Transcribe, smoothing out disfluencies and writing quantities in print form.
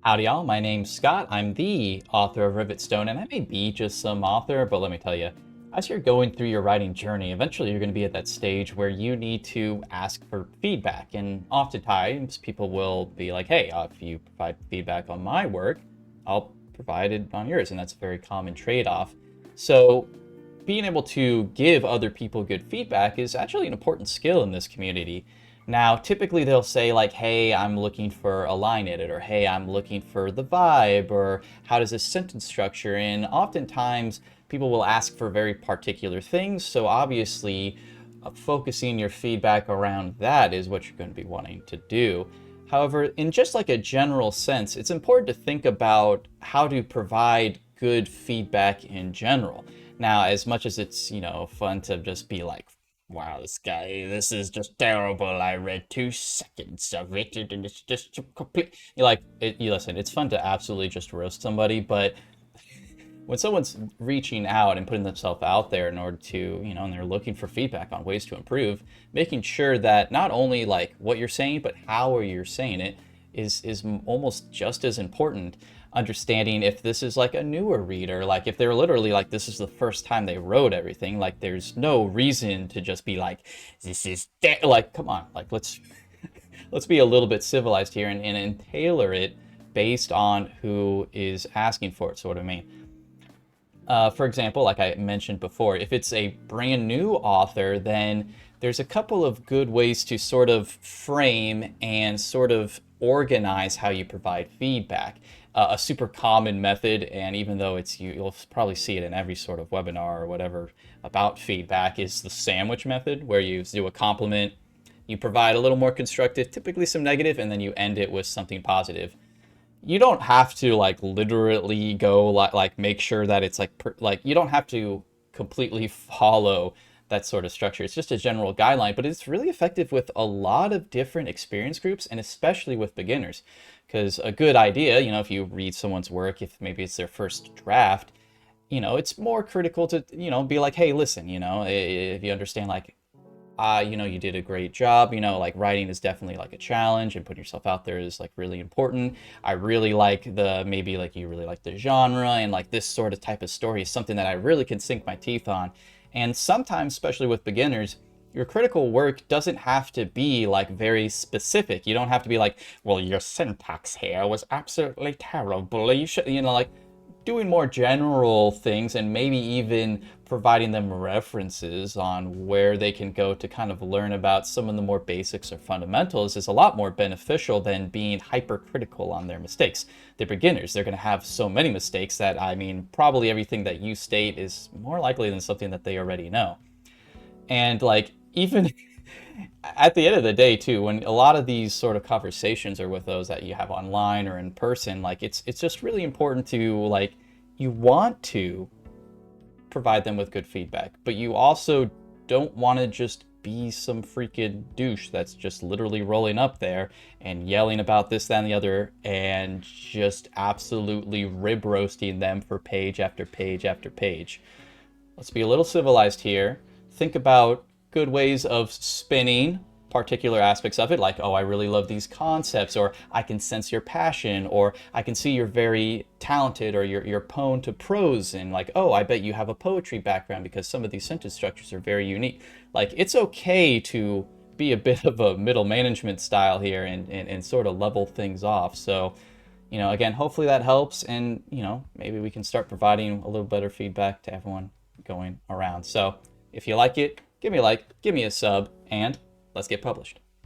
Howdy y'all, my name's Scott. I'm the author of Rivet Stone, and I may be just some author, but let me tell you, as you're going through your writing journey, eventually you're going to be at that stage where you need to ask for feedback. And oftentimes people will be like, hey, if you provide feedback on my work, I'll provide it on yours. And that's a very common trade-off. So being able to give other people good feedback is actually an important skill in this community. Now, typically they'll say like, hey, I'm looking for a line edit, or hey, I'm looking for the vibe, or how does this sentence structure? And oftentimes people will ask for very particular things. So obviously focusing your feedback around that is what you're going to be wanting to do. However, in just like a general sense, it's important to think about how to provide good feedback in general. Now, as much as it's, fun to just be like, wow, this is just terrible. I read 2 seconds of it and it's just complete. You listen, it's fun to absolutely just roast somebody, but when someone's reaching out and putting themselves out there in order to, and they're looking for feedback on ways to improve, making sure that not only like what you're saying, but how you're saying it is almost just as important. Understanding if this is like a newer reader, like if they're literally like this is the first time they wrote everything, like there's no reason to just be like, this is like, come on, like let's be a little bit civilized here and tailor it based on who is asking for it. So what I mean. For example, like I mentioned before, if it's a brand new author, then there's a couple of good ways to sort of frame and sort of organize how you provide feedback. A super common method, and even though you'll probably see it in every sort of webinar or whatever about feedback, is the sandwich method, where you do a compliment, you provide a little more constructive, typically some negative, and then you end it with something positive. You don't have to like literally go like make sure that it's like you don't have to completely follow that sort of structure. It's just a general guideline, but it's really effective with a lot of different experience groups, and especially with beginners. Because a good idea, if you read someone's work, if maybe it's their first draft, it's more critical to, be like, hey, listen, if you understand like, you did a great job. Like writing is definitely like a challenge, and putting yourself out there is like really important. I really like maybe like you really like the genre, and like this sort of type of story is something that I really can sink my teeth on. And sometimes, especially with beginners, your critical work doesn't have to be like very specific. You don't have to be like, well, your syntax here was absolutely terrible. You should, like doing more general things, and maybe even providing them references on where they can go to kind of learn about some of the more basics or fundamentals is a lot more beneficial than being hypercritical on their mistakes. They're beginners. They're going to have so many mistakes that, I mean, probably everything that you state is more likely than something that they already know. And like, even at the end of the day too, when a lot of these sort of conversations are with those that you have online or in person, like it's just really important to like, you want to provide them with good feedback, but you also don't want to just be some freaking douche that's just literally rolling up there and yelling about this, that, and the other, and just absolutely rib roasting them for page after page after page. Let's be a little civilized here. Think about good ways of spinning particular aspects of it, like, oh, I really love these concepts, or I can sense your passion, or I can see you're very talented, or you're prone to prose, and like, oh, I bet you have a poetry background because some of these sentence structures are very unique. Like, it's okay to be a bit of a middle management style here and sort of level things off. So, again, hopefully that helps, and, maybe we can start providing a little better feedback to everyone going around. So if you like it, give me a like, give me a sub, and let's get published.